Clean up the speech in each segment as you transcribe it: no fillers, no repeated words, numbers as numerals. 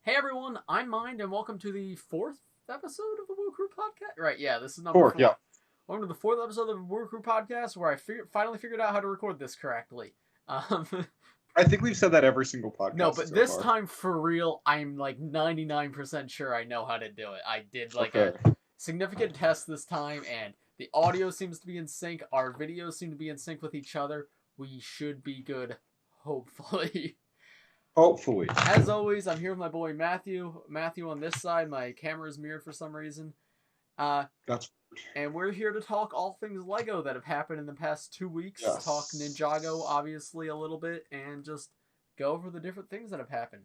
Hey everyone, I'm Mind, and welcome to the fourth episode of the Woo Crew podcast. Right, yeah, this is number Four, four. yeah. Welcome to the fourth episode of the Woo Crew podcast, where I finally figured out how to record this correctly. I think we've said that every single podcast. No, but so this far. time for real, I'm like 99% sure I know how to do it. I did like Okay. a significant test this time, and the audio seems to be in sync. Our videos seem to be in sync with each other. We should be good, hopefully. Hopefully. As always, I'm here with my boy Matthew. Matthew on this side. My camera is mirrored for some reason. That's And we're here to talk all things LEGO that have happened in the past 2 weeks. Yes. Talk Ninjago, obviously, a little bit, and just go over the different things that have happened.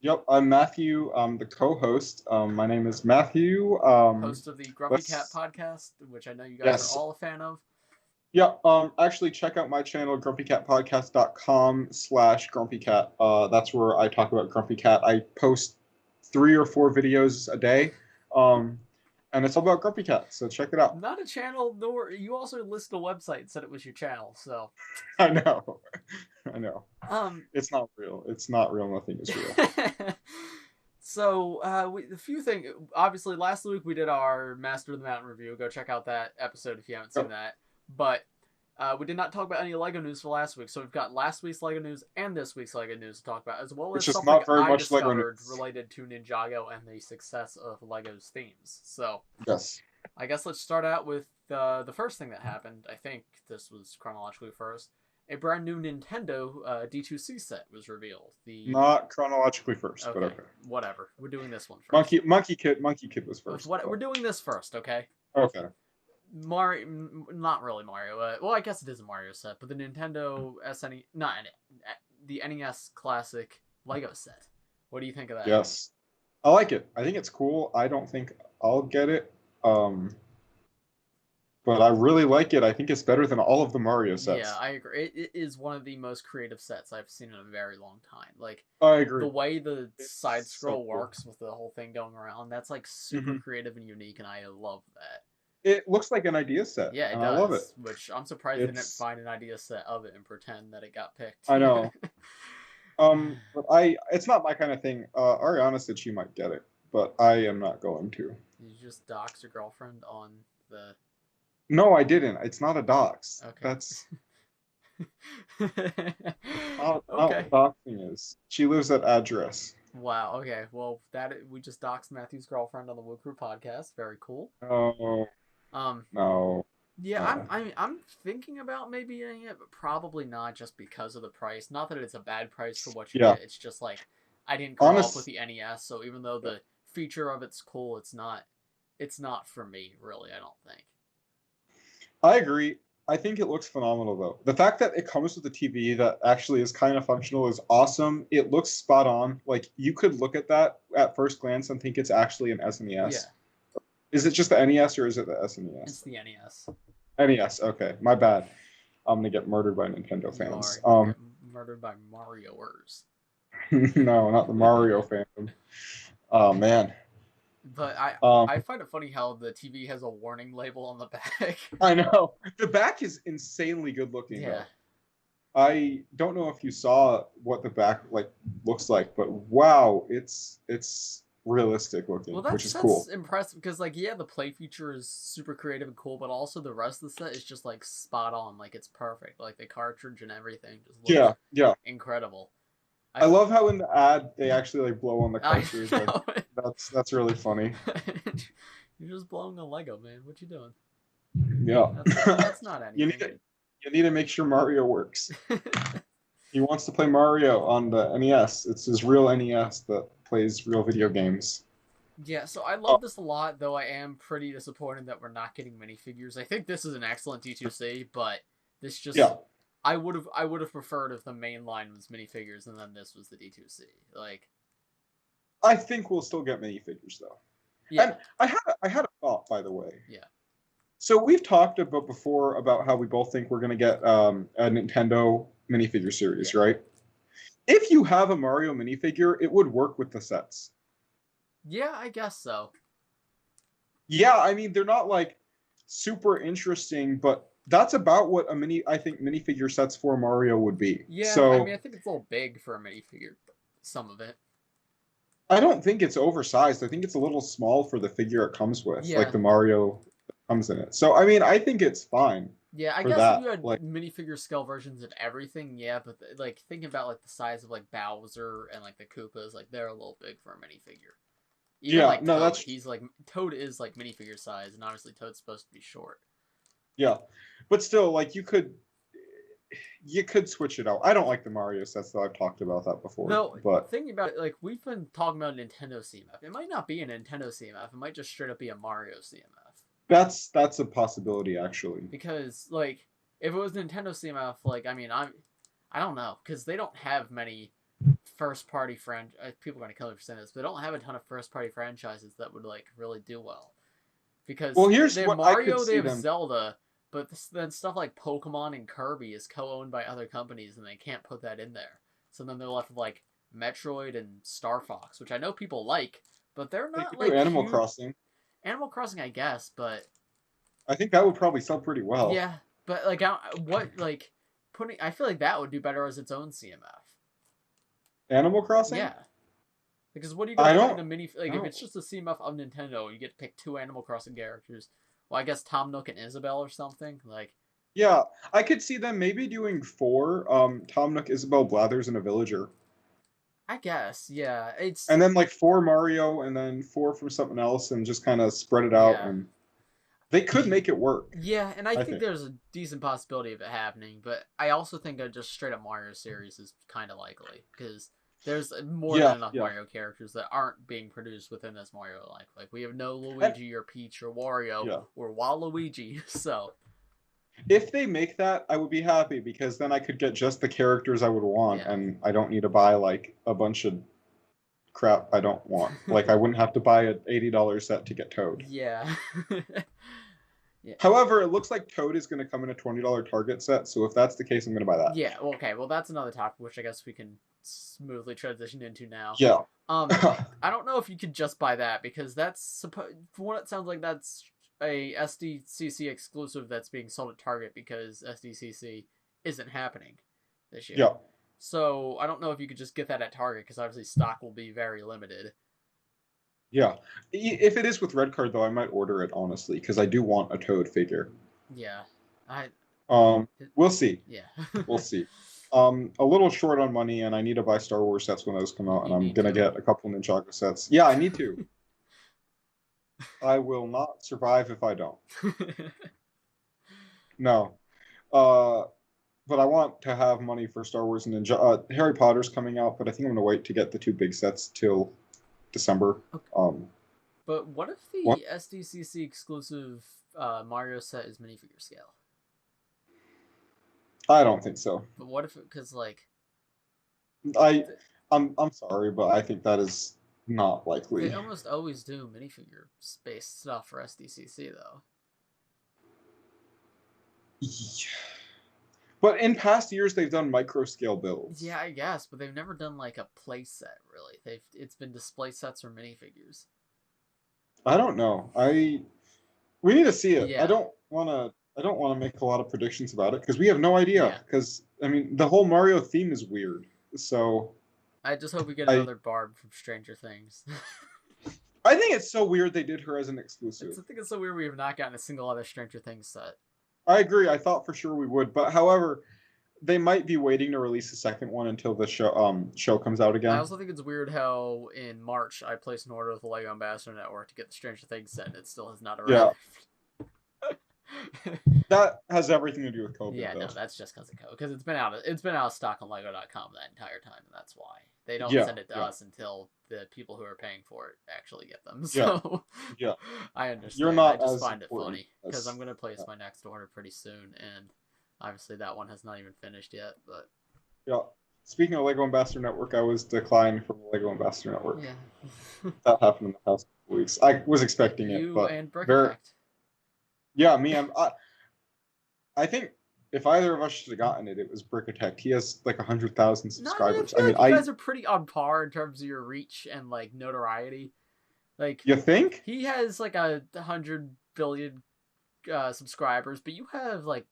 Yep, I'm Matthew. I'm the co-host. My name is Matthew. Host of the Grumpy Cat podcast, which I know you guys Yes. are all a fan of. Yeah, actually check out my channel, grumpycatpodcast.com/grumpycat. That's where I talk about Grumpy Cat. I post 3 or 4 videos a day. And it's all about Grumpy Cat, so check it out. Not a channel, nor you also listed a website and said it was your channel, so I know. I know. It's not real. It's not real. Nothing is real. So, the few things, obviously last week we did our Master of the Mountain review. Go check out that episode if you haven't seen that. But we did not talk about any LEGO news for last week, so we've got last week's LEGO news and this week's LEGO news to talk about, as well as Which is something not very I much LEGO discovered news. related to Ninjago and the success of LEGO's themes. So, Yes. I guess let's start out with the first thing that happened. I think this was chronologically first. A brand new Nintendo D2C set was revealed. Not chronologically first, but okay. Whatever. We're doing this one first. Monkey Kid was first. We're doing this first, okay? Okay. Mario, not really Mario. Well, I guess it is a Mario set, but the Nintendo SNES, the NES Classic Lego set. What do you think of that? Yes, I like it. I think it's cool. I don't think I'll get it, but I really like it. I think it's better than all of the Mario sets. Yeah, I agree. It is one of the most creative sets I've seen in a very long time. Like, I agree. the way the side scroll so cool. works with the whole thing going around, that's like super creative and unique, and I love that. It looks like an idea set. Yeah, it and does. I love it. Which I'm surprised they didn't find an idea set of it and pretend that it got picked. I know. But it's not my kind of thing. Ariana said she might get it, but I am not going to. You just dox your girlfriend on the... No, I didn't. It's not a dox. Okay. That's okay. not what doxing is. She lives at address. Wow. Okay. Well, we just doxed Matthew's girlfriend on the Woo Crew podcast. Very cool. Oh. No. Yeah, I'm thinking about maybe getting it, but probably not, just because of the price. Not that it's a bad price for what you get. It's just like I didn't grow up with the NES, so even though the feature of it's cool, it's not for me really. I don't think. I agree. I think it looks phenomenal though. The fact that it comes with a TV that actually is kind of functional is awesome. It looks spot on. Like you could look at that at first glance and think it's actually an SNES. Yeah. Is it just the NES or is it the SNES? It's the NES. NES. Okay, my bad. I'm gonna get murdered by Nintendo fans. Murdered by Marioers. No, not the Mario fandom. Oh man. But I find it funny how the TV has a warning label on the back. I know. The back is insanely good looking. Yeah. Though. I don't know if you saw what the back looks like, but wow, it's realistic looking, which is cool. That's impressive because the play feature is super creative and cool, but also the rest of the set is just like spot on. Like it's perfect. Like the cartridge and everything just looks incredible. I love how in the ad they actually blow on the cartridge. That's really funny. You're just blowing a Lego, man. What you doing? Yeah. That's not anything. You need to make sure Mario works. He wants to play Mario on the NES. It's his real NES that plays real video games. Yeah, so I love this a lot, though I am pretty disappointed that we're not getting minifigures. I think this is an excellent D2C, but this just... Yeah. I would have preferred if the main line was minifigures and then this was the D2C. I think we'll still get minifigures though. Yeah. And I had a thought, by the way. Yeah. So we've talked before about how we both think we're gonna get a Nintendo minifigure series, right? If you have a Mario minifigure, it would work with the sets. Yeah, I guess so. Yeah, I mean they're not super interesting, but that's about what I think minifigure sets for Mario would be. Yeah, so, I mean, I think it's a little big for a minifigure, some of it. I don't think it's oversized. I think it's a little small for the figure it comes with, like Yeah. the Mario that comes in it. So I mean, I think it's fine Yeah, I for guess if that. you had Like, minifigure scale versions of everything, yeah, but like thinking about like the size of like Bowser and like the Koopas, like they're a little big for a minifigure. Even yeah, like no, Toad, that's he's like Toad is like minifigure size, and obviously Toad's supposed to be short. yeah, but still, like you could switch it out. I don't like the Mario sets though. I've talked about that before, No, but thinking about it, like we've been talking about Nintendo CMF. It might not be a Nintendo CMF. It might just straight up be a Mario CMF. that's a possibility actually. Because like if it was Nintendo CMF, like I mean I don't know because they don't have many first party people are gonna kill me for saying this, but they don't have a ton of first party franchises that would like really do well. Well, Because here's they have what I could Mario, they see have them. Zelda, but then stuff like Pokemon and Kirby is co-owned by other companies, and they can't put that in there. So then they're left with like Metroid and Star Fox, which I know people like, but they're They not could do like Animal huge. Crossing. Animal Crossing, I guess, but I think that would probably sell pretty well. yeah, but like what like putting, I feel like that would do better as its own CMF. Animal Crossing? Yeah, because what are you I gonna put in don't. a mini? Like if No. it's just a CMF of Nintendo, you get to pick two Animal Crossing characters. Well, I guess Tom Nook and Isabelle or something. Like Yeah, I could see them maybe doing four. Tom Nook, Isabel Blathers, and a villager, I guess, yeah. It's and then like four Mario, and then four from something else, and just kind of spread it out. yeah, And they could make it work. yeah, and I I think think. there's a decent possibility of it happening, but I also think a just straight up Mario series is kind of likely because there's more than Yeah, enough yeah. Mario characters that aren't being produced within this Mario life. Like we have no And Luigi or Peach or Wario yeah, or Waluigi, so if they make that, I would be happy because then I could get just the characters I would want, yeah, and I don't need to buy like a bunch of crap I don't want. Like I wouldn't have to buy an $80 set to get Toad. yeah, yeah. However, it looks like Toad is going to come in a $20 Target set, so if that's the case, I'm going to buy that. Yeah, well, okay, well that's another topic which I guess we can smoothly transition into now. Yeah. I don't know if you could just buy that because from what it sounds like that's a SDCC exclusive that's being sold at Target because SDCC isn't happening this year. Yeah. So I don't know if you could just get that at Target because obviously stock will be very limited. Yeah. If it is with Red Card, though, I might order it, honestly, because I do want a Toad figure. Yeah, I We'll see. yeah. We'll see. A little short on money, and I need to buy Star Wars sets when those come out, and You I'm need gonna to. get a couple Ninjago sets. Yeah, I need to. I will not survive if I don't. No. Uh, but I want to have money for Star Wars and Ninja. Harry Potter's coming out, but I think I'm gonna wait to get the two big sets till December. Okay. But what if What? the SDCC exclusive Mario set is minifigure scale? I don't think so. But what if because like I I'm sorry, but I think that is not they likely. almost always do minifigure space stuff for SDCC though. But in past years, they've done micro scale builds. Yeah, I guess, but they've never done like a play set really. It's been display sets or minifigures. I don't know. We need to see it. Yeah, I don't want to make a lot of predictions about it because we have no idea. yeah. Because I mean, the whole Mario theme is weird. So I just hope we get I another Barb from Stranger Things. I think it's so weird they did her as an I exclusive. think it's so weird we have not gotten a single other Stranger Things set. I agree. I thought for sure we would, but however, they might be waiting to release a second one until the show comes out I again. also think it's weird how in March I placed an order with the LEGO Ambassador Network to get the Stranger Things set and it still has not Yeah, arrived. that has everything to do with COVID. Yeah, though. no, that's just because of COVID. Because it's been out of stock on Lego.com that entire time, and that's why they don't Yeah, send it to yeah, us until the people who are paying for it actually get them. yeah, So yeah. I You're understand. I not just as find it important funny because as I'm gonna place my next order pretty soon, and obviously that one has not even finished yet. But yeah. Speaking of Lego Ambassador Network, I was declined from the Lego Ambassador Network. yeah, That happened in the past couple weeks. I was expecting it, you but and very Brickheadz. yeah, me. I think if either of us should have gotten it, it was Brickheadz. He has like 100,000 No, I mean I subscribers. feel I mean, like you guys are pretty on par in terms of your reach and like notoriety. Like you think? he has like 100 billion subscribers, but you have like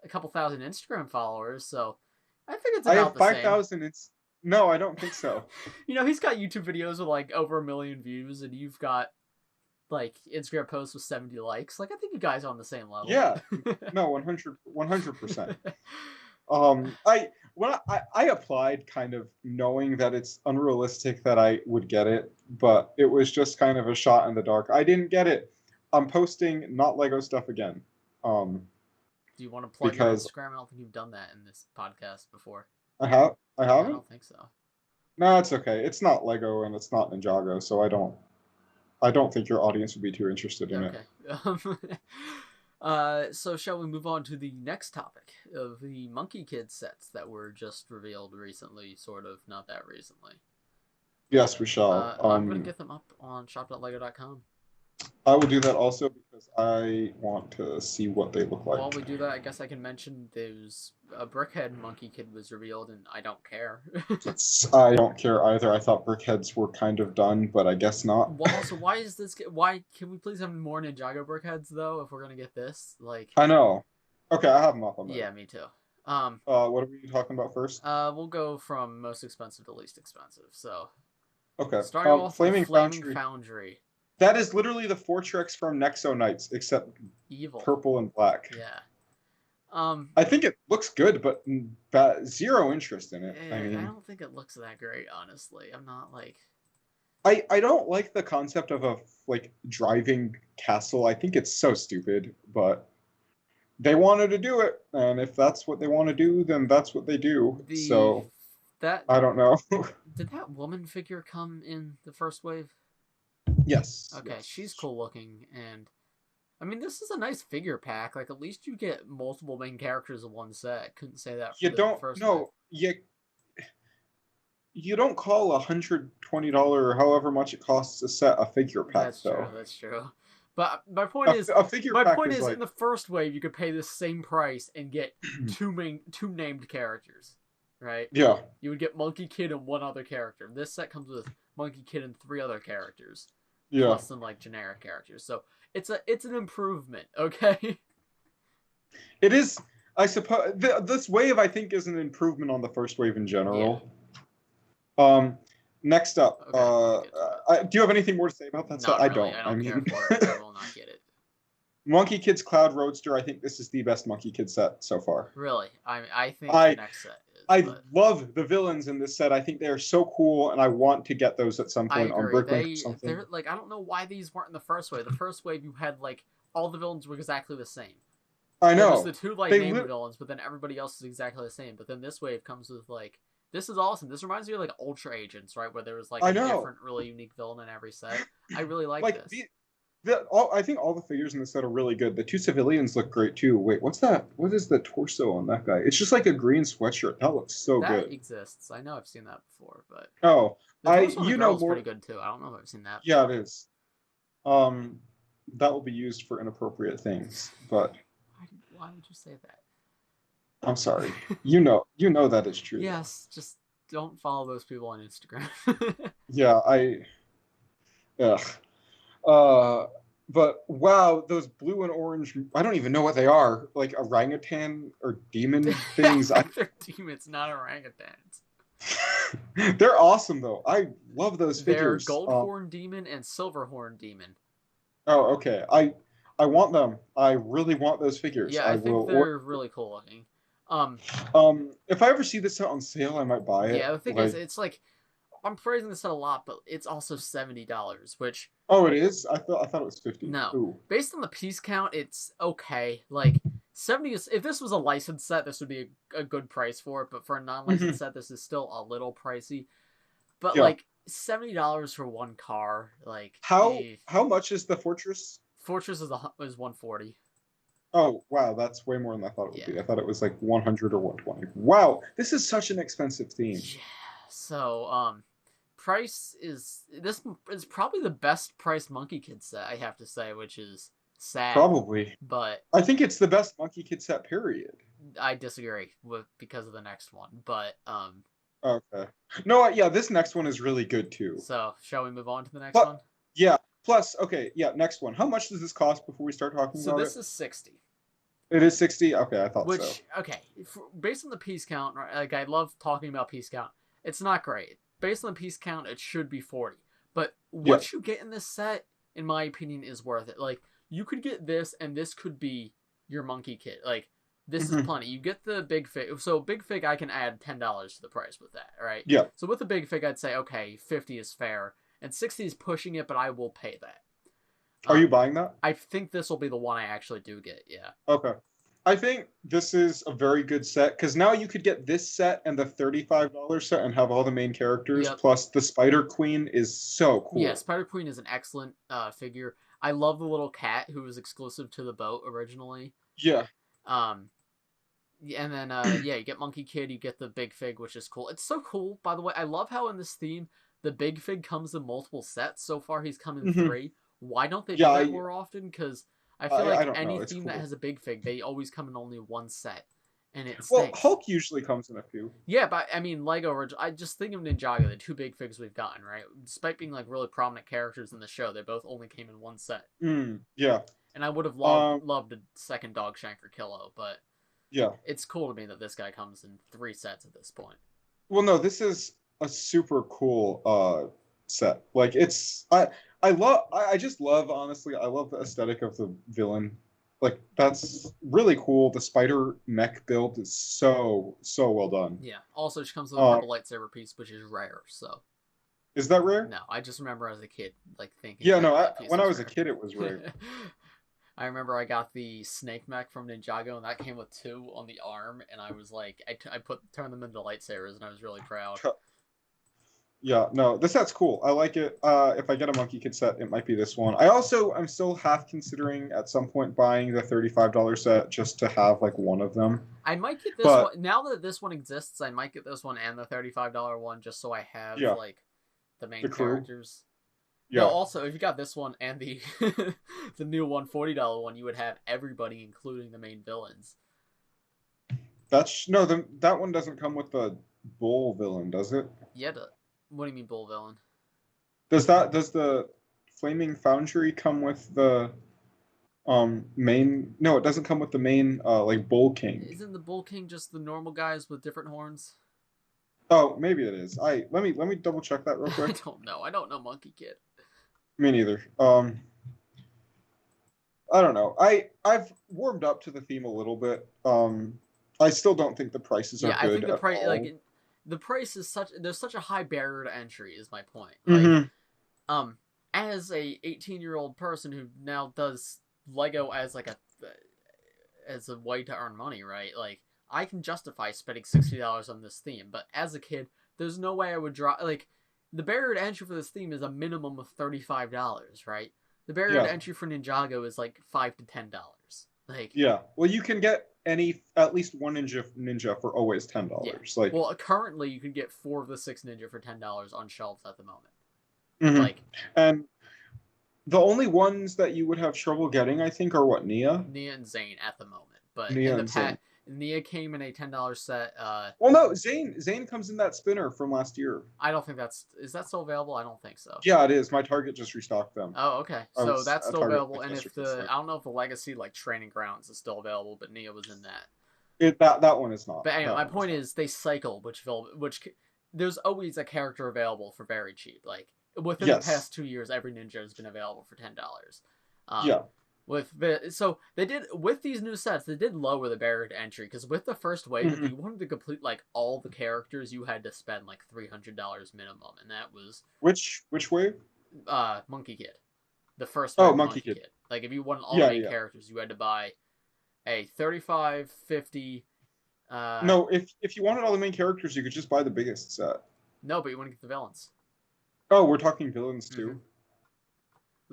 a couple thousand Instagram followers, so I think it's I about have the same. 5,000. No, I don't think so. You know, he's got YouTube videos with like over 1 million views, and you've got like Instagram posts with 70 likes. Like, I think you guys are on the same level. Yeah, no, 100%. I applied kind of knowing that it's unrealistic that I would get it, but it was just kind of a shot in the dark. I didn't get it. I'm posting not Lego stuff again. Do you want to plug your Instagram? I don't think you've done that in this podcast before. I haven't? I don't think so. No, it's okay. It's not Lego and it's not Ninjago, so I don't think your audience would be too interested in it. So shall we move on to the next topic of the Monkie Kid sets that were just revealed recently, sort of, not that recently? Yes, we shall. I'm going to get them up on shop.lego.com. I will do that also because I want to see what they look like. While we do that, I guess I can mention there's a Brickhead Monkie Kid was revealed, and I don't care. I don't care either. I thought Brickheads were kind of done, but I guess not. Well, also, why is this? Why can we please have more Ninjago Brickheads though? If we're gonna get this, like, I know. Okay, I have them up on that. Yeah, me too. What are we talking about first? We'll go from most expensive to least expensive. So, okay. Starting off with Flaming Foundry. That is literally the Fortrex from Nexo Knights, except evil, purple and black. Yeah. I think it looks good, but zero interest in it. I mean, I don't think it looks that great, honestly. I'm not like. I don't like the concept of a driving castle. I think it's so stupid, but they wanted to do it, and if that's what they want to do, then that's what they do. I don't know. Did that woman figure come in the first wave? Yes. Okay, yes. She's cool looking, and I mean, this is a nice figure pack. Like, at least you get multiple main characters in one set. Couldn't say that. For the first one. You don't call $120 or however much it costs a set a figure pack. That's true. But my point is, in the first wave, you could pay the same price and get two named characters, right? Yeah. You would get Monkie Kid and one other character. This set comes with Monkie Kid and 3 other characters. Yeah. Plus some like generic characters. So it's an improvement, okay? It is. I suppose this wave I think is an improvement on the first wave in general. Yeah. Next up, do you have anything more to say about that set? Really. I don't care for it. I will not get it. Monkie Kid's Cloud Roadster. I think this is the best Monkie Kid set so far. Really, I think the next set is. I love the villains in this set. I think they are so cool, and I want to get those at some point on Bricklink or something. They're like, I don't know why these weren't in the first wave. The first wave, you had like all the villains were exactly the same. I know. There's the 2 like named villains, but then everybody else is exactly the same. But then this wave comes with like, this is awesome. This reminds me of like Ultra Agents, right? Where there was like a different, really unique villain in every set. I really like this. I think all the figures in this set are really good. The 2 civilians look great too. Wait, what's that? What is the torso on that guy? It's just like a green sweatshirt. That looks so good. That exists. I know I've seen that before, but pretty good too. I don't know if I've seen that. Yeah, it is. That will be used for inappropriate things, but why would you say that? I'm sorry. You know that is true. Yes, just don't follow those people on Instagram. Yeah, but wow, those blue and orange, I don't even know what they are, like orangutan or demon things. They're demons, not orangutans. They're awesome though. I love those figures. They're Goldhorn Demon and Silverhorn Demon. Oh, okay. I want them. I really want those figures. Yeah, I think they're really cool looking. If I ever see this set on sale, I might buy it. Yeah, the thing is, it's like, I'm praising this set a lot, but it's also $70, which... Oh, it is? I thought it was $50. No. Ooh. Based on the piece count, it's okay. Like, 70 is... If this was a licensed set, this would be a good price for it, but for a non-licensed set, this is still a little pricey. But, like, $70 for one car, like... How much is the Fortress? Fortress is $140. Oh, wow, that's way more than I thought it would be. I thought it was like $100 or $120. Wow, this is such an expensive theme. Yeah, so, price is... This is probably the best priced Monkie Kid set, I have to say, which is sad. Probably. But... I think it's the best Monkie Kid set, period. I disagree because of the next one, but, Okay. No, yeah, this next one is really good, too. So, shall we move on to the next one? Yeah. Plus, okay, yeah, next one. How much does this cost before we start talking about it? So this is $60. It is $60? Okay, I thought so. Okay, based on the piece count, right, like, I love talking about piece count. It's not great. Based on the piece count, it should be 40. But Yeah. what you get in this set, in my opinion, is worth it. Like, you could get this, and this could be your Monkie Kid. Like, this is plenty. You get the big fig. So big fig, I can add $10 to the price with that, right? Yeah. So with the big fig, I'd say, okay, 50 is fair. And 60 is pushing it, but I will pay that. Are you buying that? I think this will be the one I actually do get, yeah. Okay. I think this is a very good set, because now you could get this set and the $35 set and have all the main characters, plus the Spider Queen is so cool. Yeah, Spider Queen is an excellent figure. I love the little cat who was exclusive to the boat originally. Yeah. And then, yeah, you get Monkie Kid, you get the big fig, which is cool. It's so cool, by the way. I love how in this theme, the big fig comes in multiple sets. So far, he's come in 3. Why don't they do that more often? Because I feel like any theme that has a big fig, they always come in only one set. And it stinks. Well, Hulk usually comes in a few. Yeah, but I mean, LEGO, I just think of Ninjago, the 2 big figs we've gotten, right? Despite being like really prominent characters in the show, they both only came in one set. Yeah. And I would have loved a second Dog Shanker Kilo, but yeah, it's cool to me that this guy comes in 3 sets at this point. Well, no, this is a super cool set. Like, it's I just love, honestly, I love the aesthetic of the villain. Like, that's really cool. The spider mech build is so well done. Yeah. Also, she comes with a purple lightsaber piece, which is rare. So. Is that rare? No, I just remember as a kid, like thinking. Yeah, no. When I was a kid, it was rare. I remember I got the snake mech from Ninjago, and that came with 2 on the arm, and I was like, I turned them into lightsabers, and I was really proud. Yeah, no, this set's cool. I like it. If I get a Monkie Kid set, it might be this one. I'm still half considering at some point buying the $35 set just to have like one of them. I might get this one now that this one exists. I might get this one and the $35 one just so I have like the main characters. Yeah. No, also if you got this one and the the new $140 one, you would have everybody, including the main villains. That one doesn't come with the bull villain, does it? Yeah. What do you mean bull villain? Does the Flaming Foundry come with the main? No, it doesn't come with the main like Bull King. Isn't the Bull King just the normal guys with different horns? Oh, maybe it is. Let me double check that real quick. I don't know Monkie Kid. Me neither. I don't know. I've warmed up to the theme a little bit. I still don't think the prices are good. Yeah, I think the price the price is there's such a high barrier to entry is my point. Like, as a 18-year-old person who now does LEGO as like as a way to earn money, right? Like, I can justify spending $60 on this theme, but as a kid, there's no way I would drop, like, the barrier to entry for this theme is a minimum of $35, right? The barrier to entry for Ninjago is like $5 to $10. Like, yeah, well, you can get at least one ninja for always $10. Yeah. Like, well, currently you can get 4 of the 6 ninja for $10 on shelves at the moment. Like, and the only ones that you would have trouble getting, I think, are what, Nia and Zane at the moment. But in the past, Nia came in a $10 set. Well, no, Zane comes in that spinner from last year. I don't think is that still available? I don't think so. Yeah, it is. My Target just restocked them. Oh, okay. So that's still available. And if I don't know if the Legacy like Training Grounds is still available, but Nia was in that. That one is not. But anyway, my point is they cycle, which there's always a character available for very cheap. Like within the past 2 years, every ninja has been available for $10. Yeah. So they did with these new sets, they did lower the barrier to entry because with the first wave, if you wanted to complete like all the characters, you had to spend like $300 minimum, and that was which wave? Monkie Kid, the first wave Monkie Kid. Like if you wanted all the main characters, you had to buy a $35, $50. No, if you wanted all the main characters, you could just buy the biggest set. No, but you want to get the villains. Oh, we're talking villains too.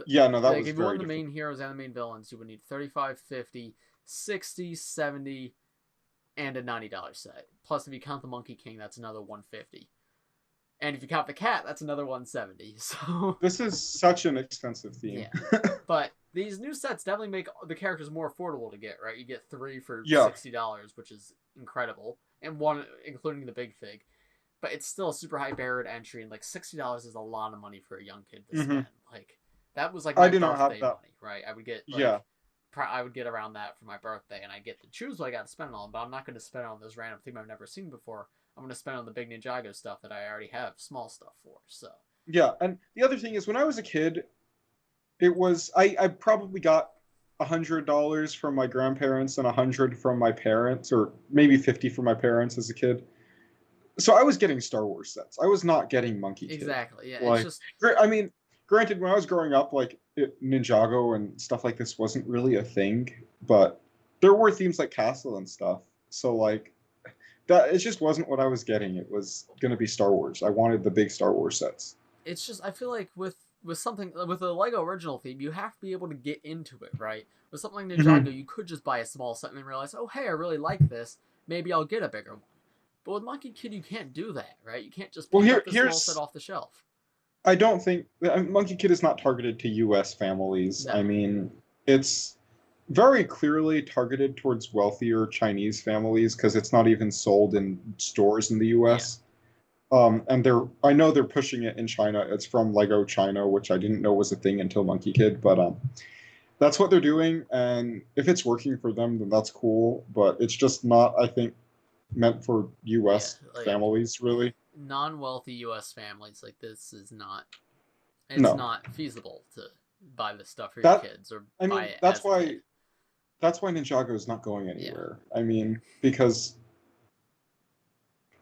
Yeah, no, that was if you want the main heroes and the main villains, you would need $35, $50, $60, $70, and a $90 set. Plus, if you count the Monkey King, that's another $150. And if you count the cat, that's another $170. So this is such an expensive theme. Yeah. But these new sets definitely make the characters more affordable to get, right? You get 3 for $60, which is incredible, and 1 including the big fig. But it's still a super high barrier to entry, and like $60 is a lot of money for a young kid to spend. Like that was like my birthday money, right? I would get I would get around that for my birthday, and I get to choose what I got to spend it on. But I'm not going to spend it on this random thing I've never seen before. I'm gonna spend on the big Ninjago stuff that I already have small stuff for. So Yeah, and the other thing is when I was a kid, it was I probably got $100 from my grandparents and 100 from my parents, or maybe 50 from my parents as a kid. So I was getting Star Wars sets. I was not getting Monkey Kid. exactly, yeah, it's Like, just I mean, granted, when I was growing up, like Ninjago and stuff like this wasn't really a thing, but there were themes like Castle and stuff. So like that, it just wasn't what I was getting. It was gonna be Star Wars. I wanted the big Star Wars sets. it's just I feel like with something with a Lego original theme, you have to be able to get into it, right? With something like Ninjago, you could just buy a small set and then realize, oh hey, I really like this. Maybe I'll get a bigger one. But with Monkey Kid, you can't do that, right? You can't just pick up the small set off the shelf. I don't think Monkey Kid is not targeted to U.S. families. No. I mean, it's very clearly targeted towards wealthier Chinese families because it's not even sold in stores in the U.S. And I know they're pushing it in China. It's from Lego China, which I didn't know was a thing until Monkey Kid, but that's what they're doing. And if it's working for them, then that's cool. But it's just not, I think, meant for U.S. families, really. Non-wealthy U.S. families, like this is not. It's No. not feasible to buy this stuff for your kids or buy it. That's why Ninjago is not going anywhere. Yeah. I mean, because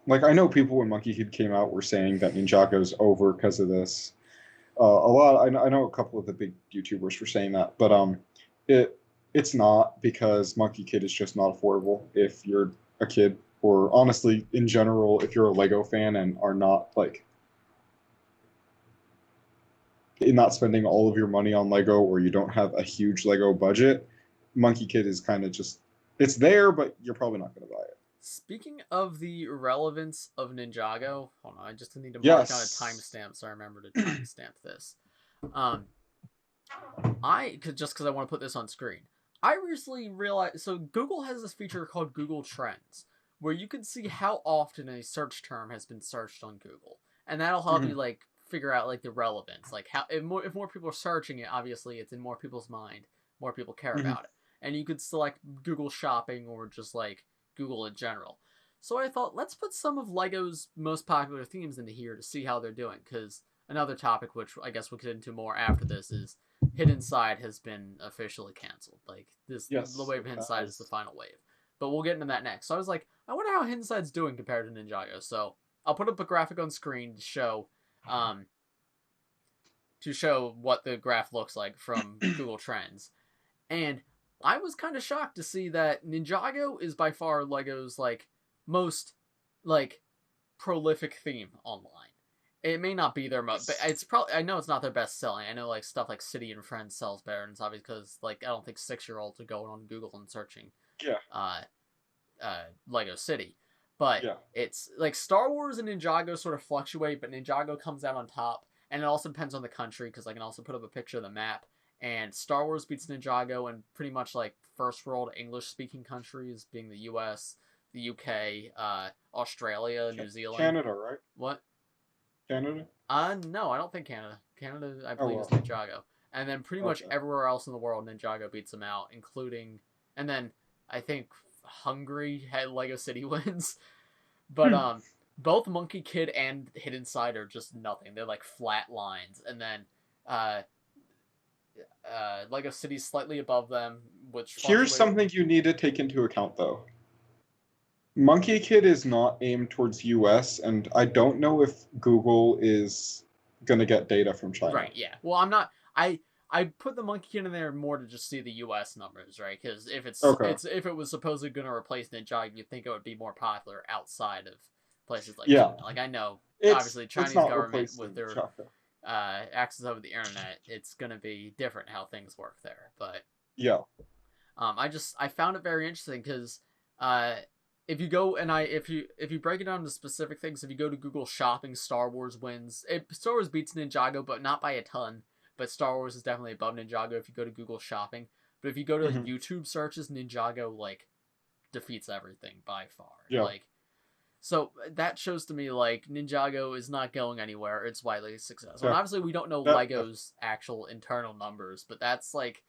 like I know people when Monkey Kid came out were saying that Ninjago's over because of this. I know a couple of the big YouTubers were saying that, but it's not, because Monkey Kid is just not affordable if you're a kid, or honestly in general if you're a Lego fan and are not like not spending all of your money on Lego, or you don't have a huge Lego budget. Monkey Kid is kind of just, it's there, but you're probably not going to buy it. Speaking of the relevance of Ninjago, hold on, I just need to mark down a timestamp so I remember to timestamp this. Just because I want to put this on screen. I recently realized, so Google has this feature called Google Trends, where you can see how often a search term has been searched on Google, and that'll help you like figure out like the relevance, like how if more people are searching it, obviously it's in more people's mind, more people care about it, and you could select Google Shopping or just like Google in general. So I thought, let's put some of Lego's most popular themes into here to see how they're doing, because another topic which I guess we'll get into more after this is Hidden Side has been officially canceled. Like this, the wave of Hidden Side is the final wave. But we'll get into that next. So I was like, I wonder how Hidden Side's doing compared to Ninjago. So I'll put up a graphic on screen to show what the graph looks like from Google Trends. And I was kind of shocked to see that Ninjago is by far Lego's like most like prolific theme online. It may not be their most, but it's probably, I know it's not their best selling. I know like stuff like City and Friends sells better, and it's obvious because like I don't think 6-year-olds are going on Google and searching Lego City. But it's like Star Wars and Ninjago sort of fluctuate, but Ninjago comes out on top, and it also depends on the country, because I can also put up a picture of the map, and Star Wars beats Ninjago in pretty much like first world English speaking countries, being the US, the UK, Australia, New Zealand, Canada, right? What? Canada? No, I don't think Canada. Canada, I believe, is Ninjago. And then pretty much everywhere else in the world, Ninjago beats them out, including, and then I think Hungary had Lego City wins. But both Monkey Kid and Hidden Side are just nothing. They're like flat lines. And then Lego City's slightly above them, which here's something you need to take into account though. Monkey Kid is not aimed towards US, and I don't know if Google is gonna get data from China. Right, yeah. Well, I'm not. I put the Monkey Kid in there more to just see the US numbers, right? Because if if it was supposedly gonna replace Ninjago, you'd think it would be more popular outside of places like China. Like I know, obviously, Chinese government with their access over the internet, it's gonna be different how things work there. But I found it very interesting because if you go and if you break it down to specific things, if you go to Google Shopping, Star Wars wins. Star Wars beats Ninjago, but not by a ton. But Star Wars is definitely above Ninjago if you go to Google Shopping. But if you go to YouTube searches, Ninjago like defeats everything by far. Like, so that shows to me like Ninjago is not going anywhere. It's widely successful. And obviously we don't know Lego's actual internal numbers, but that's like,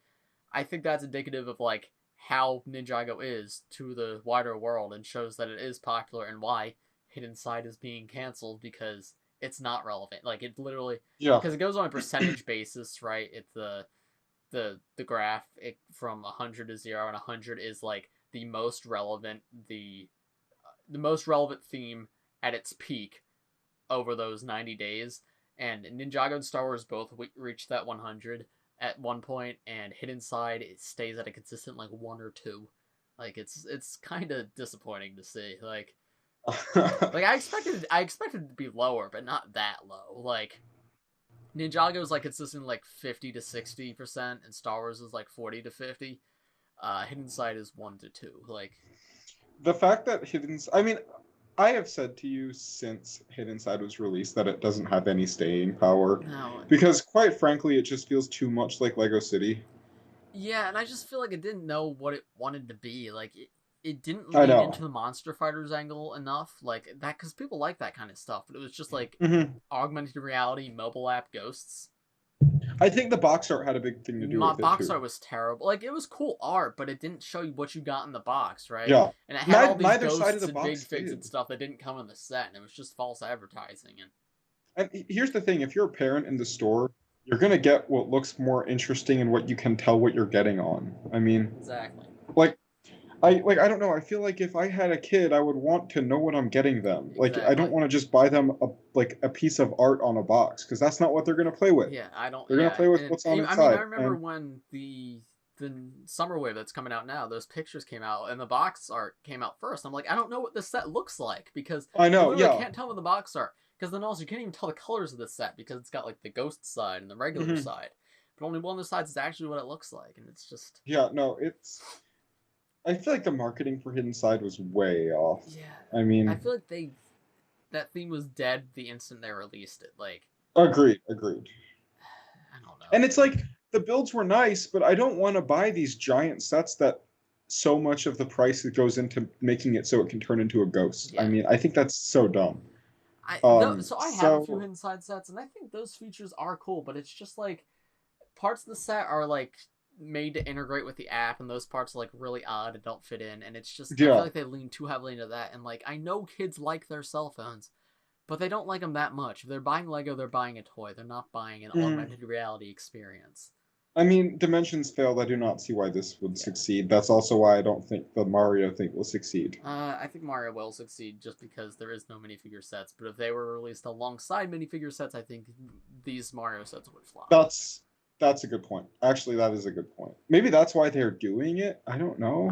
I think that's indicative of like how Ninjago is to the wider world, and shows that it is popular and why Hidden Side is being canceled because it's not relevant. Like, it literally, Yeah. because it goes on a percentage basis, right? It's the graph from 100 to 0, and 100 is like the most relevant theme at its peak over those 90 days. And Ninjago and Star Wars both reached that 100 at one point, and Hidden Side, it stays at a consistent like 1 or 2. Like, it's kind of disappointing to see. Like I expected it to be lower, but not that low. Like, Ninjago is like consistent like 50 to 60%, and Star Wars is like 40 to 50. Hidden Side is 1 to 2. Like, the fact that I mean, I have said to you since Hidden Side was released that it doesn't have any staying power. no. Because quite frankly, it just feels too much like Lego City. Yeah, and I just feel like it didn't know what it wanted to be. Like, it didn't lean into the Monster Fighters angle enough. Like, that, because people like that kind of stuff. But it was just like augmented reality, mobile app ghosts. I think the box art had a big thing to do with it, box art was terrible. Like, it was cool art, but it didn't show you what you got in the box, right? Yeah. And it had all these neither ghosts side of the and box big figs did. and stuff that didn't come in the set, and it was just false advertising. And here's the thing: if you're a parent in the store, you're gonna get what looks more interesting and what you can tell what you're getting on. I mean, exactly. I don't know. I feel like if I had a kid, I would want to know what I'm getting them. Like, I don't want to just buy them a piece of art on a box, because that's not what they're gonna play with. Yeah, I don't. They're gonna play with what's on inside. I mean, I remember when the Summer Wave that's coming out now, those pictures came out, and the box art came out first. I'm like, I don't know what this set looks like, because I know, you can't tell with the box art, because then also you can't even tell the colors of the set, because it's got like the ghost side and the regular side, but only one of the sides is actually what it looks like, and it's just I feel like the marketing for Hidden Side was way off. Yeah. I mean, I feel like that theme was dead the instant they released it. Like, agreed. I don't know. And it's like, the builds were nice, but I don't want to buy these giant sets that so much of the price that goes into making it so it can turn into a ghost. Yeah. I mean, I think that's so dumb. I have a few Hidden Side sets, and I think those features are cool, but it's just like parts of the set are like made to integrate with the app, and those parts are like really odd and don't fit in, and it's just I feel like they lean too heavily into that. And like, I know kids like their cell phones, but they don't like them that much. If they're buying Lego, they're buying a toy. They're not buying an augmented reality experience. I mean, Dimensions failed. I do not see why this would succeed. That's also why I don't think the Mario thing will succeed. I think Mario will succeed just because there is no minifigure sets. But if they were released alongside minifigure sets, I think these Mario sets would flop. That's a good point. Actually, that is a good point. Maybe that's why they're doing it. I don't know.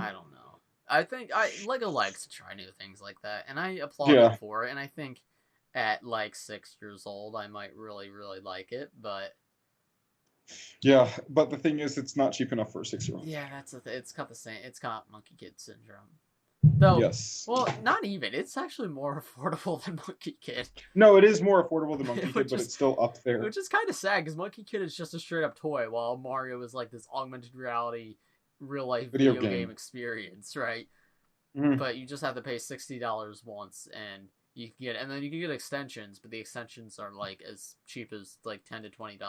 I think Lego likes to try new things like that, and I applaud them for it. And I think at like 6 years old, I might really, really like it. But yeah, but the thing is, it's not cheap enough for a 6-year-old. Yeah, that's it's got the same. It's got Monkie Kid syndrome. Though, yes. Well, not even. It's actually more affordable than Monkie Kid. No, it is more affordable than Monkie Kid, but it's still up there. Which is kind of sad, because Monkie Kid is just a straight-up toy, while Mario is like this augmented reality, real-life video game experience, right? But you just have to pay $60 once, and you can get extensions, but the extensions are like as cheap as like $10 to $20.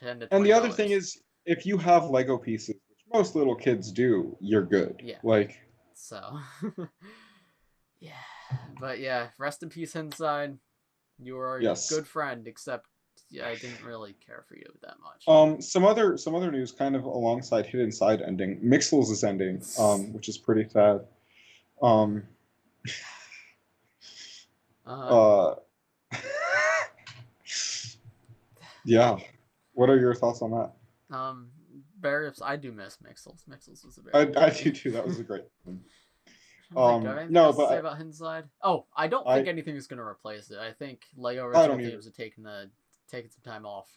And the other thing is, if you have Lego pieces, which most little kids do, you're good. Yeah. Like. So, yeah. But yeah, rest in peace, Inside. You were a good friend, except I didn't really care for you that much. Some other news, kind of alongside Hidden Side ending. Mixels is ending, which is pretty sad. Yeah. What are your thoughts on that? I do miss Mixels. Mixels was a very I do too. That was a great one. No, but say about Hidden Side. Oh, I don't think anything is going to replace it. I think Lego original games are taking some time off.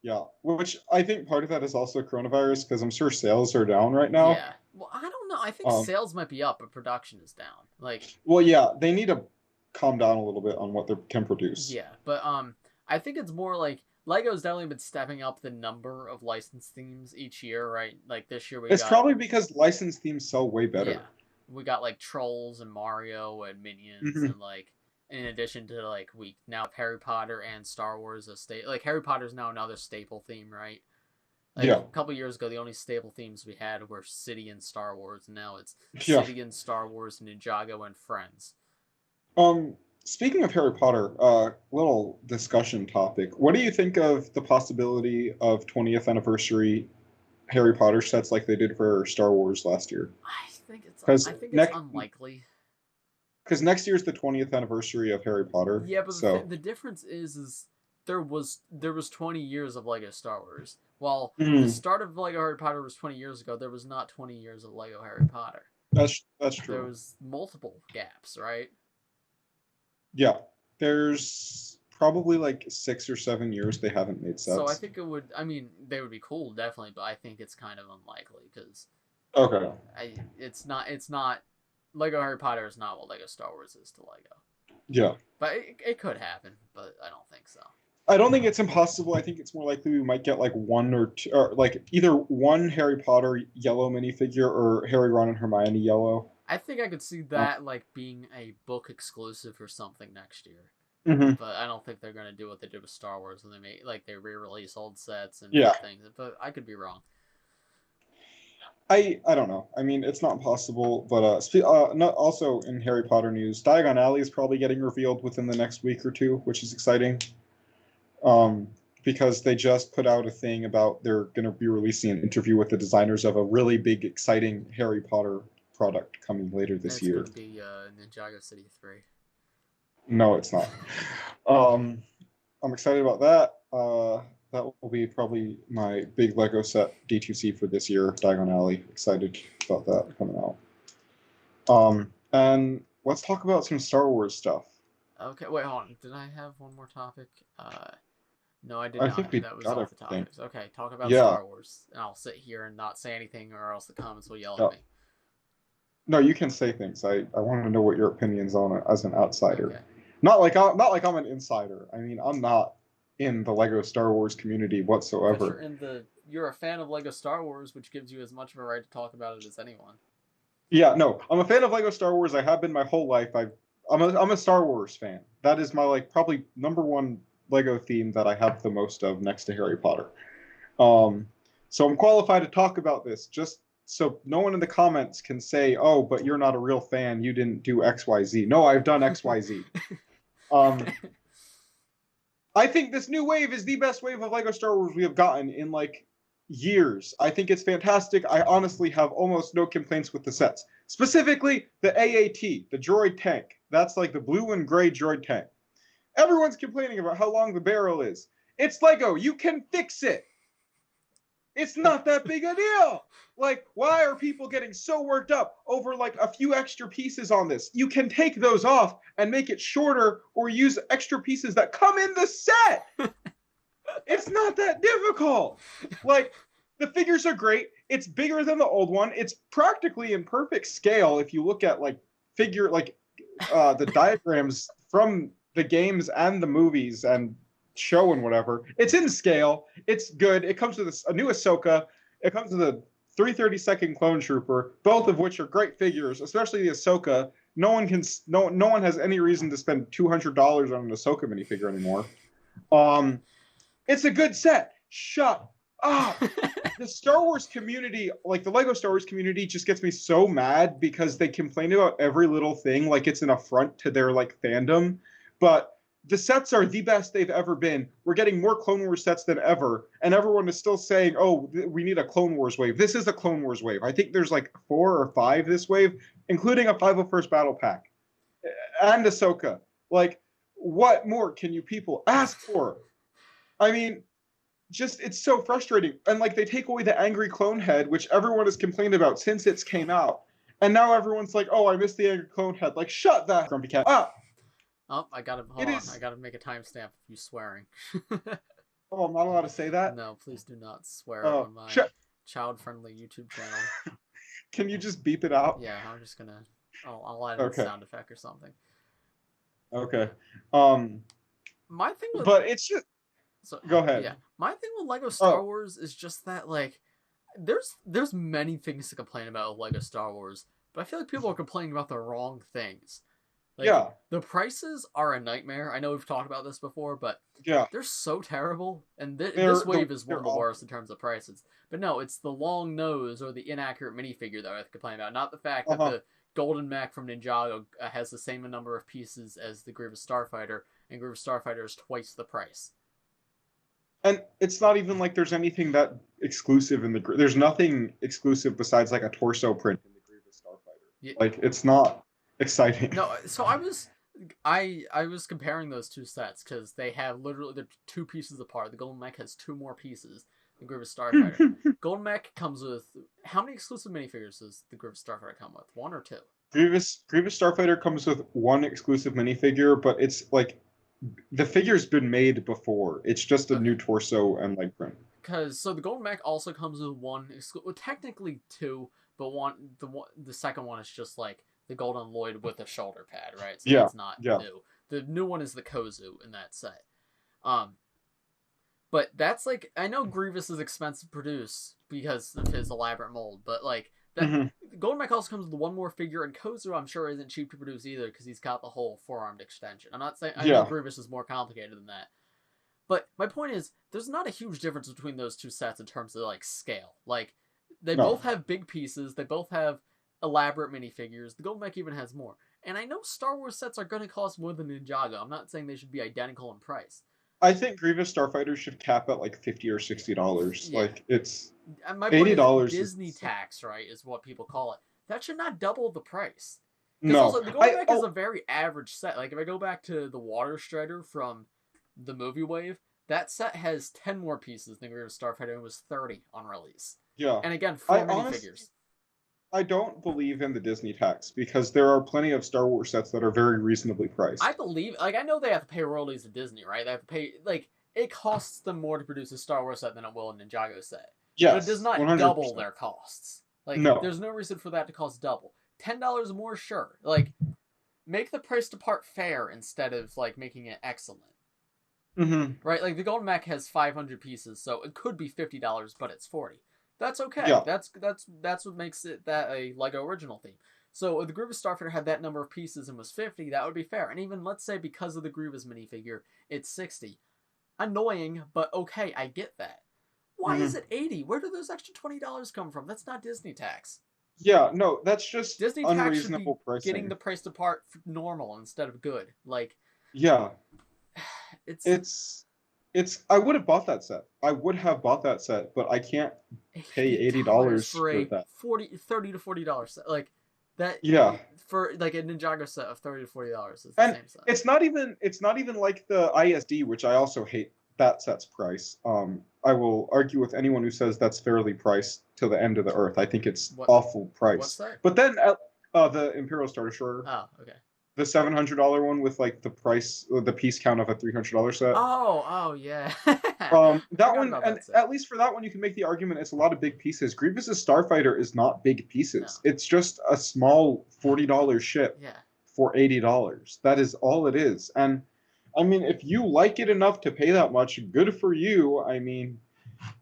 Yeah, which I think part of that is also coronavirus, because I'm sure sales are down right now. Yeah, well, I don't know. I think sales might be up, but production is down. Like, well, yeah, they need to calm down a little bit on what they can produce. Yeah, but I think it's more like Lego's definitely been stepping up the number of licensed themes each year, right? Like this year It's probably because licensed themes sell way better. Yeah, we got like Trolls and Mario and Minions, and like in addition to like we now have Harry Potter and Star Wars like Harry Potter's now another staple theme, right? Like a couple years ago, the only staple themes we had were City and Star Wars, and now it's City and Star Wars, Ninjago, and Friends. Speaking of Harry Potter, little discussion topic. What do you think of the possibility of 20th anniversary Harry Potter sets like they did for Star Wars last year? I Because think it's unlikely. next year's the 20th anniversary of Harry Potter. Yeah, but So the difference is there was 20 years of Lego Star Wars. While the mm, start of Lego Harry Potter was 20 years ago, there was not 20 years of Lego Harry Potter. that's There true. was multiple gaps, right? Yeah, there's probably like 6 or 7 years they haven't made So I sets. think it would. I mean, they would be cool, definitely, but I think it's kind of unlikely because Okay. it's not. It's not. Lego Harry Potter is not what Lego Star Wars is to Lego. Yeah. But it could happen, but I don't think so. I don't think it's impossible. I think it's more likely we might get like one or two, or like either one Harry Potter yellow minifigure or Harry, Ron, and Hermione yellow. I think I could see that like being a book exclusive or something next year. Mm-hmm. But I don't think they're gonna do what they did with Star Wars when they re-release old sets and Yeah. things. But I could be wrong. I don't know. I mean, it's not possible, but not also in Harry Potter news, Diagon Alley is probably getting revealed within the next week or two, which is exciting. Um, because they just put out a thing about they're going to be releasing an interview with the designers of a really big, exciting Harry Potter product coming later this year. It's gonna be Ninjago City 3. No, it's not. I'm excited about that. That will be probably my big Lego set D2C for this year, Diagon Alley. Excited about that coming out. And let's talk about some Star Wars stuff. Okay, wait, hold on. Did I have one more topic? No, I did I not. think we That was got off the everything. topics. Okay, talk about Yeah. Star Wars, and I'll sit here and not say anything, or else the comments will yell Yeah. at me. No, you can say things. I want to know what your opinions on it as an outsider. Okay. Not like I'm an insider. I mean, I'm not in the Lego Star Wars community But whatsoever. you're a fan of Lego Star Wars, which gives you as much of a right to talk about it as anyone. Yeah, no, I'm a fan of Lego Star Wars. I have been my whole life. I'm a Star Wars fan. That is my like probably number one Lego theme that I have the most of next to Harry Potter. So I'm qualified to talk about this. Just so no one in the comments can say, "Oh, but you're not a real fan. You didn't do X, Y, Z." No, I've done X, Y, Z. I think this new wave is the best wave of Lego Star Wars we have gotten in like years. I think it's fantastic. I honestly have almost no complaints with the sets. Specifically, the AAT, the droid tank. That's like the blue and gray droid tank. Everyone's complaining about how long the barrel is. It's Lego. You can fix it. It's not that big a deal. Like, why are people getting so worked up over like a few extra pieces on this? You can take those off and make it shorter or use extra pieces that come in the set. It's not that difficult. Like, the figures are great. It's bigger than the old one. It's practically in perfect scale if you look at like the diagrams from the games and the movies and show and whatever. It's in scale. It's good. It comes with a new Ahsoka. It comes with a 332nd Clone Trooper, both of which are great figures, especially the Ahsoka. No one has any reason to spend $200 on an Ahsoka minifigure anymore. It's a good set. Shut up. The Star Wars community, like the Lego Star Wars community, just gets me so mad because they complain about every little thing like it's an affront to their like fandom. But the sets are the best they've ever been. We're getting more Clone Wars sets than ever, and everyone is still saying, "Oh, we need a Clone Wars wave." This is a Clone Wars wave. I think there's like 4 or 5 this wave, including a 501st Battle Pack and Ahsoka. Like, what more can you people ask for? I mean, just it's so frustrating. And like they take away the angry clone head, which everyone has complained about since it came out, and now everyone's like, "Oh, I missed the angry clone head." Like, shut that grumpy cat up. Oh, I gotta hold on. I gotta make a timestamp of you swearing. Oh, I'm not allowed to say that? No, please do not swear on my child-friendly YouTube channel. Can you just beep it out? Yeah, I'm just gonna. I'll add a sound effect or something. Okay. My thing with. But it's just. So, go ahead. Yeah, my thing with Lego Star Wars is just that like, there's many things to complain about with Lego Star Wars, but I feel like people are complaining about the wrong things. Like, yeah. The prices are a nightmare. I know we've talked about this before, but yeah, they're so terrible. And this wave is one of the worst in terms of prices. But no, it's the long nose or the inaccurate minifigure that I have to complain about, not the fact that the Golden Mech from Ninjago has the same number of pieces as the Grievous Starfighter, and Grievous Starfighter is twice the price. And it's not even like there's anything that exclusive in the... There's nothing exclusive besides like a torso print in the Grievous Starfighter. Yeah. Like, it's not exciting. No, so I was comparing those two sets because they have literally they're 2 pieces apart. The Golden Mech has 2 more pieces than Grievous Starfighter. Golden Mech comes with how many exclusive minifigures does the Grievous Starfighter come with? 1 or 2? Grievous Starfighter comes with 1 exclusive minifigure, but it's like the figure's been made before. It's just a new torso and leg print. Because so the Golden Mech also comes with 1 well, technically 2, but the second one is just like the Golden Lloyd with a shoulder pad, right? So it's not new. The new one is the Kozu in that set. But that's like, I know Grievous is expensive to produce because of his elaborate mold, but like that Golden Mech also comes with 1 more figure, and Kozu I'm sure isn't cheap to produce either because he's got the whole forearmed extension. I'm not saying I know Grievous is more complicated than that. But my point is, there's not a huge difference between those 2 sets in terms of like scale. Like they both have big pieces, they both have elaborate minifigures. The Golden Mech even has more. And I know Star Wars sets are going to cost more than Ninjago. I'm not saying they should be identical in price. I think Grievous Starfighter should cap at like $50 or $60. Yeah. Like it's $80. Disney tax, right, is what people call it. That should not double the price. No, also, the Golden Mech is a very average set. Like if I go back to the Water Strider from the movie Wave, that set has 10 more pieces than Grievous Starfighter, and was 30 on release. Yeah, and again, 4 minifigures. I don't believe in the Disney tax because there are plenty of Star Wars sets that are very reasonably priced. I believe, like, I know they have to pay royalties to Disney, right? They have to pay, like, it costs them more to produce a Star Wars set than it will a Ninjago set. Yes, but it does not 100%. Double their costs. Like, no. There's no reason for that to cost double. $10 more, sure. Like, make the price to part fair instead of, like, making it excellent. Right? Like, the Golden Mech has 500 pieces, so it could be $50, but it's 40. That's okay. Yeah. That's what makes it that a LEGO original theme. So if the Grievous Starfighter had that number of pieces and was 50, that would be fair. And even, let's say, because of the Grievous minifigure, it's 60. Annoying, but okay, I get that. Why is it 80? Where do those extra $20 come from? That's not Disney tax. Yeah, no, that's just Disney unreasonable tax pricing. Getting the price to part normal instead of good. Like, yeah, it's. I would have bought that set. But I can't pay $80 for a that. $30 to $40 set. Like that. Yeah. For like a Ninjago set of $30 to $40 is the same set. It's not even like the ISD, which I also hate that set's price. I will argue with anyone who says that's fairly priced to the end of the earth. I think it's awful price. What's that? But then the Imperial Star Destroyer. Oh, okay. The $700 one with like the price, the piece count of a $300 set. Oh yeah. That one, and at least for that one, you can make the argument it's a lot of big pieces. Grievous's Starfighter is not big pieces. No. It's just a small $40 ship for $80. That is all it is. And I mean, if you like it enough to pay that much, good for you. I mean,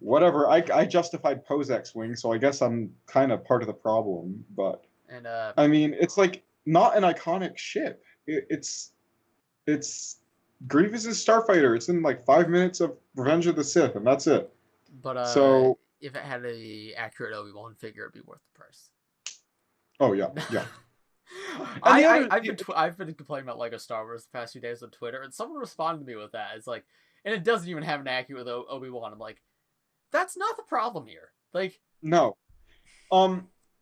whatever. I justified Poe's X-Wing, so I guess I'm kind of part of the problem. But I mean, it's like not an iconic ship. It's Grievous's Starfighter. It's in like 5 minutes of Revenge of the Sith, and that's it. But so if it had a accurate Obi-Wan figure, it'd be worth the price. Oh yeah. I've been complaining about LEGO Star Wars the past few days on Twitter, and someone responded to me with that. It's like, and it doesn't even have an accurate Obi-Wan. I'm like, that's not the problem here. Like, no.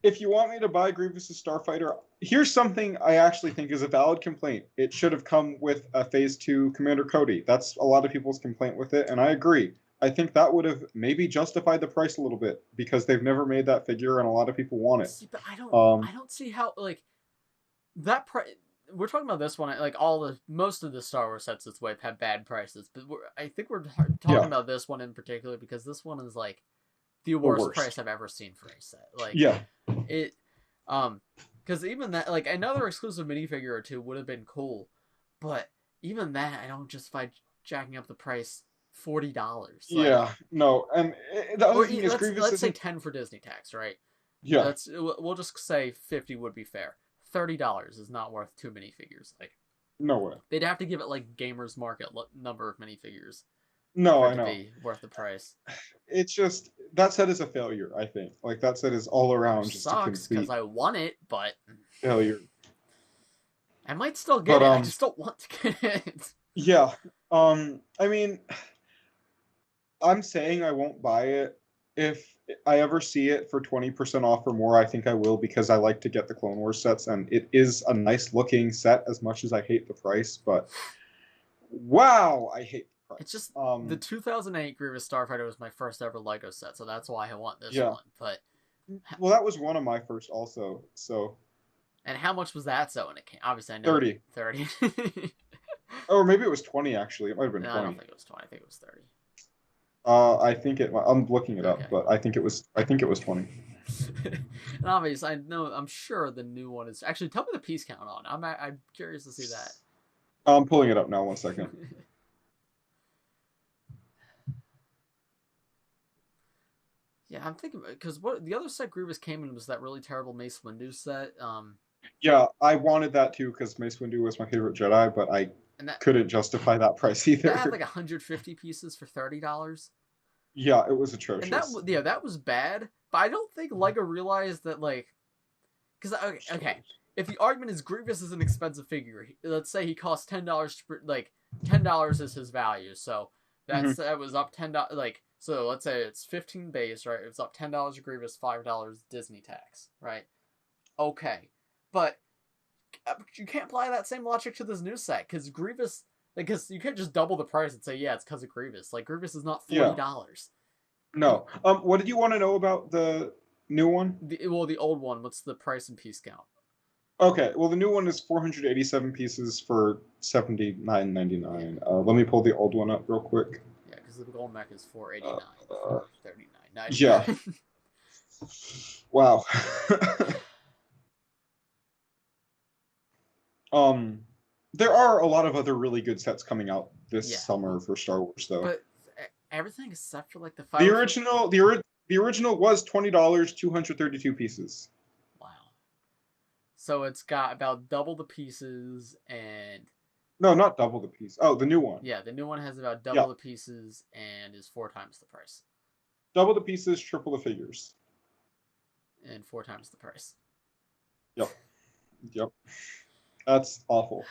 If you want me to buy Grievous's Starfighter, here's something I actually think is a valid complaint. It should have come with a Phase 2 Commander Cody. That's a lot of people's complaint with it, and I agree. I think that would have maybe justified the price a little bit because they've never made that figure, and a lot of people want it. See, but I don't see how like that price. We're talking about this one, like most of the Star Wars sets this way have bad prices, but I think we're talking about this one in particular because this one is like the worst price I've ever seen for a set. Like, it, because even that, like, another exclusive minifigure or two would have been cool, but even that, I don't justify jacking up the price $40. Like, no, and the other thing is, let's say 10 for Disney tax, right? Yeah, we'll just say 50 would be fair. $30 is not worth 2 minifigures. Like, no way. They'd have to give it like Gamers Market number of minifigures. No, I know. To be worth the price. It's just that set is a failure. I think like that set is all around just sucks because I won it, but failure. I might still get But it. I just don't want to get it. yeah. I mean, I'm saying I won't buy it. If I ever see it for 20% off or more, I think I will because I like to get the Clone Wars sets, and it is a nice looking set as much as I hate the price, but wow, I hate the It's price. just the 2008 Grievous Starfighter was my first ever Lego set, so that's why I want this Yeah. one. But Well, that was one of my first also, so. And how much was that set when it came? Obviously, I know 30. 30. Or maybe it was 20 actually. It might have been No, 20. I don't think it was 20. I think it was 30. I think I'm looking it Okay. up, but I think it was 20. And obviously, I'm sure the new one is actually. Tell me the piece count on. I'm curious to see that. I'm pulling it up now. 1 second. Yeah, I'm thinking because what the other set Grievous came in was that really terrible Mace Windu set. Yeah, I wanted that too because Mace Windu was my favorite Jedi, but I couldn't justify that price either. That had like 150 pieces for $30. Yeah, it was atrocious. And that was bad. But I don't think Lego realized that, like, because okay, if the argument is Grievous is an expensive figure, let's say he costs $10, like $10 is his value, so that was up $10. Like, so let's say it's 15 base, right? It's up $10 Grievous, $5 Disney tax, right? Okay, but you can't apply that same logic to this new set because Grievous, because you can't just double the price and say, yeah, it's because of Grievous. Like, Grievous is not $40. Yeah. No. What did you want to know about the new one? The old one. What's the price and piece count? Okay. Well, the new one is 487 pieces for $79.99. Let me pull the old one up real quick. Yeah, because the gold mech is $489, $439.99. Yeah. Wow. There are a lot of other really good sets coming out this summer for Star Wars, though. But everything except for like the the original was $20, 232 pieces. Wow. So it's got about double the pieces and. No, not double the piece. Oh, the new one. Yeah, the new one has about double the pieces and is 4 times the price. Double the pieces, triple the figures. And 4 times the price. Yep. That's awful.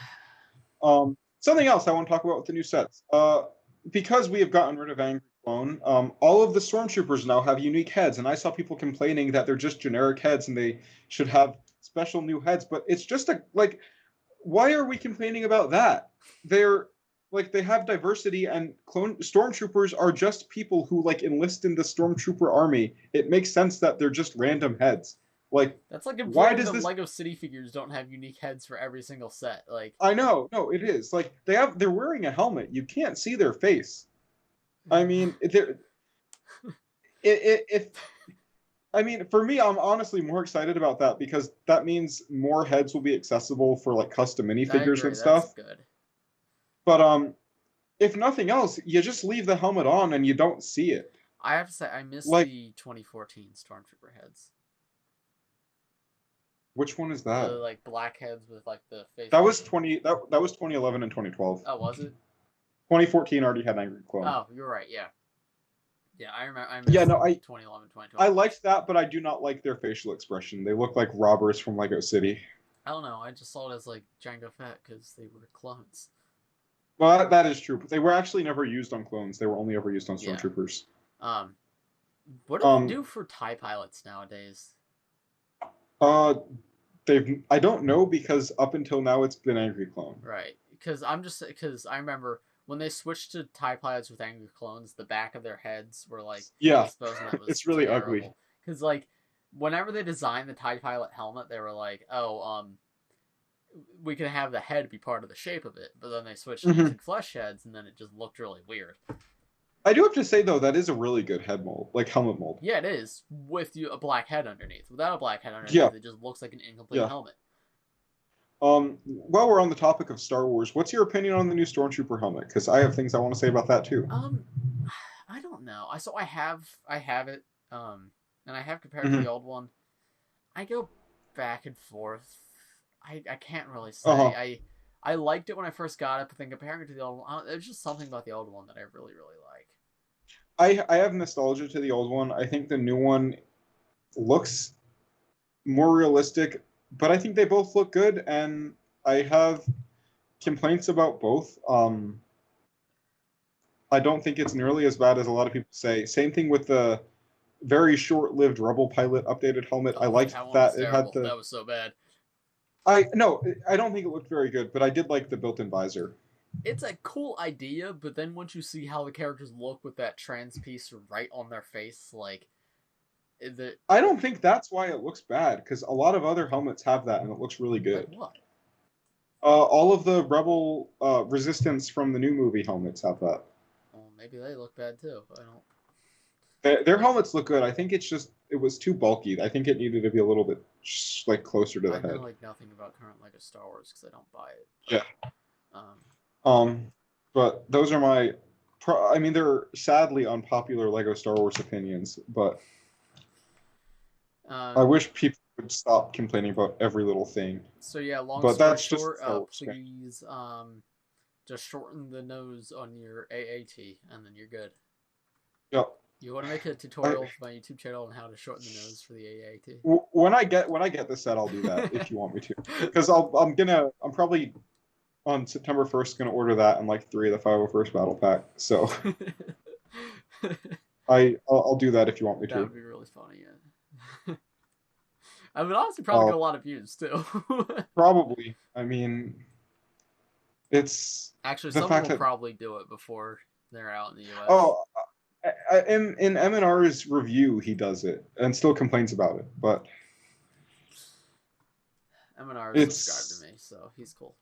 Something else I want to talk about with the new sets. Because we have gotten rid of Angry Clone, all of the Stormtroopers now have unique heads, and I saw people complaining that they're just generic heads and they should have special new heads, but it's just why are we complaining about that? They're they have diversity, and Stormtroopers are just people who enlist in the Stormtrooper army. It makes sense that they're just random heads. That's like why does Lego City figures don't have unique heads for every single set? I know, no, it is they're wearing a helmet. You can't see their face. I mean, for me, I'm honestly more excited about that because that means more heads will be accessible for custom minifigures and stuff. That's good. But if nothing else, you just leave the helmet on and you don't see it. I have to say, I miss the 2014 Stormtrooper heads. Which one is that? The black heads with the face. That was 2011 and 2012. Oh, was it? 2014 already had Angry Clone. Oh, you're right. Yeah. Yeah, I remember. 2011, 2012. I liked that, but I do not like their facial expression. They look like robbers from Lego City. I don't know. I just saw it as Jango Fett because they were clones. Well, that is true, but they were actually never used on clones. They were only ever used on Stormtroopers. Yeah. What do they do for TIE pilots nowadays? I don't know because up until now it's been Angry Clone. Right, because I remember when they switched to TIE pilots with Angry Clones, the back of their heads were exposed, and that was it's really terrible. Ugly. Because whenever they designed the TIE pilot helmet, they were like, we can have the head be part of the shape of it, but then they switched to using flesh heads, and then it just looked really weird. I do have to say though, that is a really good head mold, helmet mold. Yeah, it is, with a black head underneath. Without a black head underneath, it just looks like an incomplete helmet. While we're on the topic of Star Wars, what's your opinion on the new Stormtrooper helmet? Because I have things I want to say about that too. I don't know. I have it, and I have compared to the old one. I go back and forth. I can't really say. I liked it when I first got it, but then comparing it to the old one, there's just something about the old one that I really, really like. I have nostalgia to the old one. I think the new one looks more realistic, but I think they both look good, and I have complaints about both. I don't think it's nearly as bad as a lot of people say. Same thing with the very short-lived Rebel Pilot updated helmet. I Oh, liked that one was that it had terrible. the. That was so bad. I no, I don't think it looked very good, but I did like the built-in visor. It's a cool idea, but then once you see how the characters look with that trans piece right on their face, like the I don't think that's why it looks bad, because a lot of other helmets have that, and it looks really like good. what? All of the Rebel Resistance from the new movie helmets have that. Well, maybe they look bad too. I don't. Their helmets look good. I think it's just it was too bulky. I think it needed to be a little bit like closer to the I know head. like nothing about current LEGO Star Wars because I don't buy it. Yeah. Um, But those are my. I mean, they're sadly unpopular Lego Star Wars opinions, but I wish people would stop complaining about every little thing. So yeah, long But story that's short, just please just shorten the nose on your AAT, and then you're good. Yep. You want to make a tutorial for my YouTube channel on how to shorten the nose for the AAT? When I get this set, I'll do that if you want me to, because I'm probably on September 1st gonna order that and like 3 of the 501st Battle Pack. So I'll do that if you want me to. That would be really funny. Yeah. I would honestly probably get a lot of views too. Probably. I mean, it's actually the someone fact will that probably do it before they're out in the US. oh. In M&R's review, he does it and still complains about it, but M&R is subscribed to me, so he's cool.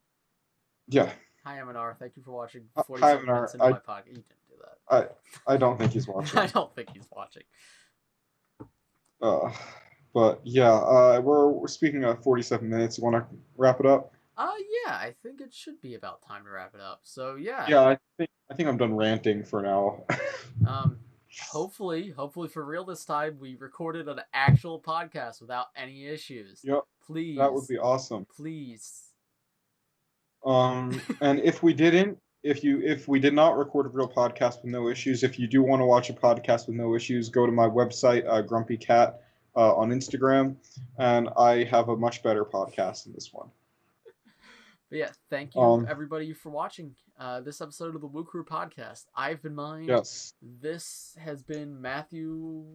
Yeah. Hi M&R, thank you for watching 47 minutes into my podcast. You didn't do that. I don't think he's watching. I don't think he's watching. But yeah, we're speaking of 47 minutes. You want to wrap it up? Yeah, I think it should be about time to wrap it up. So yeah. Yeah, I think I'm done ranting for now. Hopefully for real this time, we recorded an actual podcast without any issues. Yep. Please. That would be awesome. Please. And if we didn't, if we did not record a real podcast with no issues, if you do want to watch a podcast with no issues, go to my website, Grumpy Cat, on Instagram, and I have a much better podcast than this one. But yeah, thank you everybody for watching this episode of the Woo Crew podcast. I've been Mind. Yes. This has been Matthew.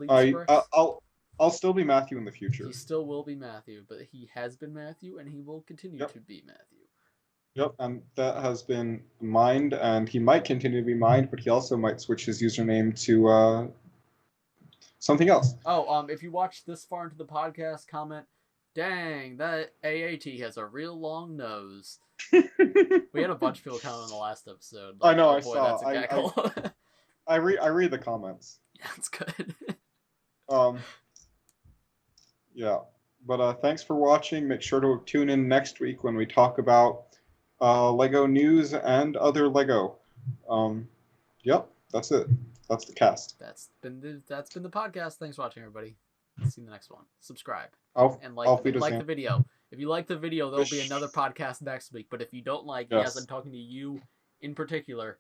I'll still be Matthew in the future. He still will be Matthew, but he has been Matthew, and he will continue to be Matthew. Yep, and that has been Mind, and he might continue to be Mind, but he also might switch his username to something else. Oh, if you watched this far into the podcast, comment, dang, that AAT has a real long nose. We had a bunch of people comment on the last episode. Like, I know, oh, I boy, saw. That's a gaggle. I read the comments. Yeah, that's good. Yeah, but thanks for watching. Make sure to tune in next week when we talk about Lego news and other Lego. Yep, that's it. That's the cast. That's been the podcast. Thanks for watching, everybody. See you in the next one. Subscribe and like the video. If you like the video, there'll be another podcast next week. But if you don't like, yes, I'm talking to you in particular,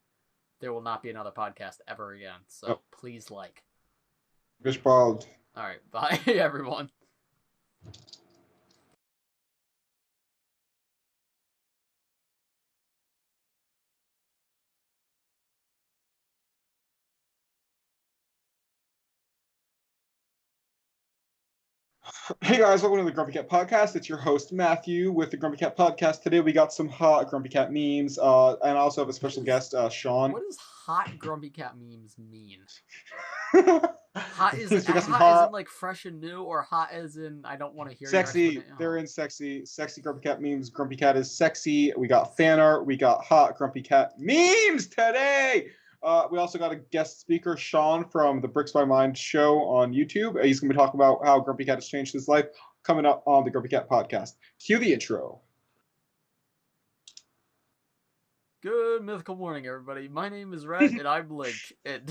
there will not be another podcast ever again. So please like. Bis bald. All right, bye everyone. Hey guys, welcome to the Grumpy Cat Podcast. It's your host Matthew with the Grumpy Cat Podcast. Today we got some hot Grumpy Cat memes, and I also have a special guest, Sean. What does hot Grumpy Cat memes mean? Hot is in like fresh and new, or hot as in I don't want to hear. Sexy. They're in sexy Grumpy Cat memes. Grumpy Cat is sexy. We got fan art. We got hot Grumpy Cat memes today. We also got a guest speaker, Sean, from the Bricks by Mind show on YouTube. He's going to be talking about how Grumpy Cat has changed his life, coming up on the Grumpy Cat Podcast. Cue the intro. Good mythical morning, everybody. My name is Red, and I'm Link. And